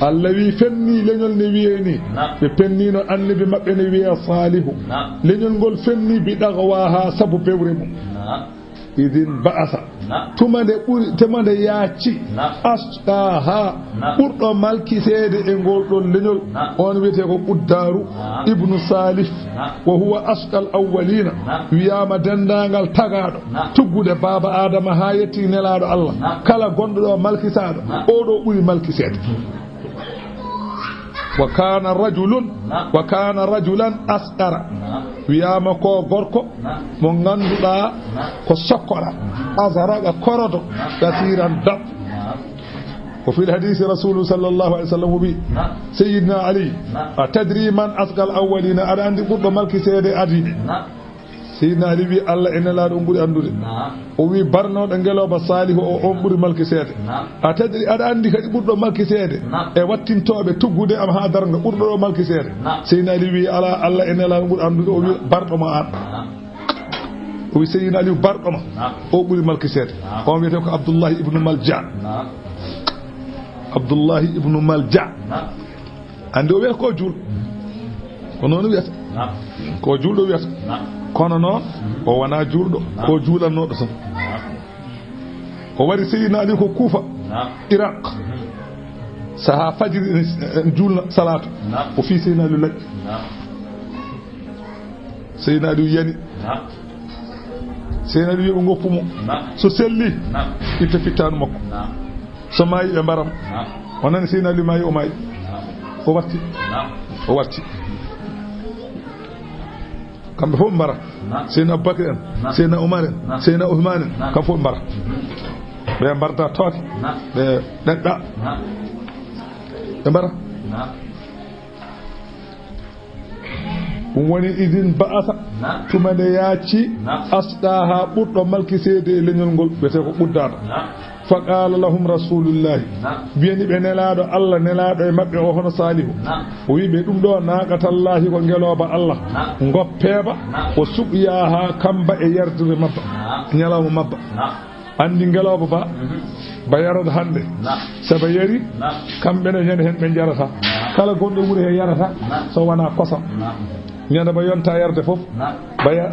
Allah wi fenni leñol ne wiyeni be pennino annabi mabbe ne wiya salihu leñol gol fenni bi dagwaha sabu bewre mum idin ba'asa temande yaaci asqaha burdo malki seede e gol don leñol on wiete ko quddaru ibnu salih wa huwa asqal awwalina wiyama dendangal tagado tuggude baba adama ha yetti nelaado Allah kala gondo do malki saado o do buri malki seede wa kana rajulan asqara wiyama ko gorko mo ganduda ko sokkora azaraga korodo kasiran dab wa fi alhadith rasul sallallahu alaihi wasallam bi sayyidina ali atadri man asqal awwalina ada andi burdo malki seede adide sayyidina ali wi Allah en la do buri andude o wi barnodo ngeloba salihu o on buri malki seede atadri ada andi kadi burdo malki seede e wattintobe tuggude am ha darga burdo malki seede sayyidina ali wi ala Allah en la do buri andude o wi bardo ma an o wi sayyidina ali bardo ma o buri malki seede on wiete ko abdullah ibn malja ande o wi ko jul ko non wiata ko juldo wiata kono noon o wana julɗo ko juulannoɗo tan o wari sayyidina ali ko kuufa iraq saha fajiri en julna salatu o fi sayyidina ali laƴƴi sayyidina ali yani sayyidina ali wi goppumo so selli itta fittanu makko so maayi ɓe mbaram o nani sayyidina ali maayi o maayi o warti kamɓe fof mbara seyna aboubacry en seyna oumar en seyna ousmane en kamɓe fof mbara ɓe mbarda tooke ɓe ɗeɗɗa ɓe mbara ɗum woni idin ba'asa tuma nde yaaci asɗa ha ɓurɗo malki seede e leñol ngol wiyete ko ɓuddaɗo faqala lahum rasulullahi biyani ɓe nelaɗo Allah nelaɗo e mabɓe o hono salihu o wiɓe ɗum ɗo naqatallahi ko ngeloba Allah goppeba o suɓyaha kamba e yardire mabba ñalawma mabba andi ngeloba ba yarata hande saba yari kamɓene ñande hen ɓe jarata kala gonɗo wuuri he yarata so wona kosam ñande ba yonta yarde foof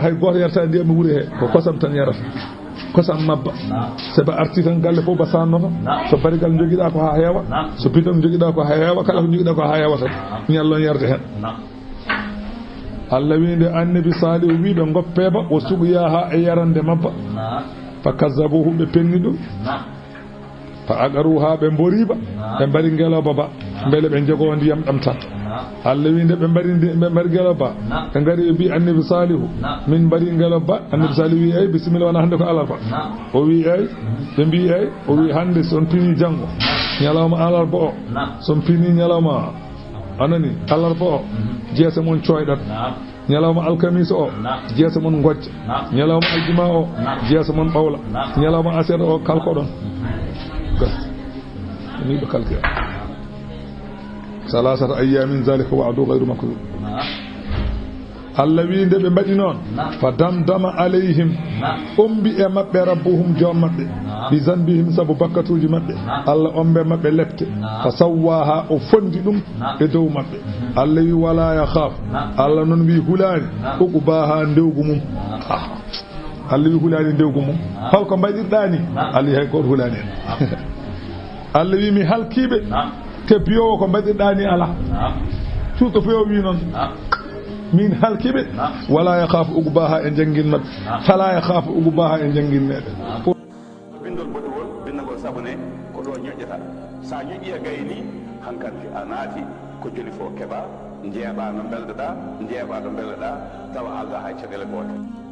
hay goto yarata ndiyam wuuri he ko kosam tan yarata kosam mabba saba arti tan galle fof ba sannoto so barigal joguiɗa ko ha heewa so bidon joguiɗa ko ha heewa kala ko joguiɗa ko ha heewa tan ñallon yarde hen Allah winde annabi salih wiɓe goppeba o suɓyaha e yarande mabba fa kazzabuhu ɓe penni ɗum fa agaruha ɓe mboriba ɓe mbari ngeloba ba beele ɓe jogo ndiyam ɗam tan Allah winde ɓe mbari ngeloba ɓe ngari ɓe mbi annabi salihu min mbari ngeloba annabi salihu wi ey bisimilla wona hande ko alarba o wi ey ɓe mbi ey o wi hande son pini janggo ñalawma alarba o son pini ñalawma anani alarba o jeese mon coyɗat ñalawma alkamisa o jeese mon gojja ñalawma aljuma o jeese mon ɓawla ñalawma aseda o kalkoɗon ni ɓe kalkira salasata ayyamin zalika wa'du ghayru makdhub Allah wi nde ɓe mbaɗi noon fa damdama alayhim ombi e maɓɓe rabbuhum joom maɓɓe bi zanbihim sabu bakkatuji maɓɓe Allah ombe maɓɓe lepte fa sawwaha o fondi ɗum e dow maɓɓe Allah wi wala yakhaf Allah noon wi hulani uqbaha ndewgu mum Allah wi hulani ndewgu mum holko mbaɗirɗani Allah hay goto hulani en Allah wi mi halkiɓe te biyowo ko mbaɗirɗani ala surtout foyo wi noon min halkiɓe wala yakhafu uqbaha e jangguin mabɓe fala yakhafu uqbaha e jangguin meɗen bindol boɗewol bindagol sabune ko ɗo ñoƴƴata sa ñoƴƴi e gayni hankkadi a naati ko joni fo keeɓa jeeɓa no belɗoɗa jeeɓa ɗo belɗoɗa tawa alga hay caɗele gote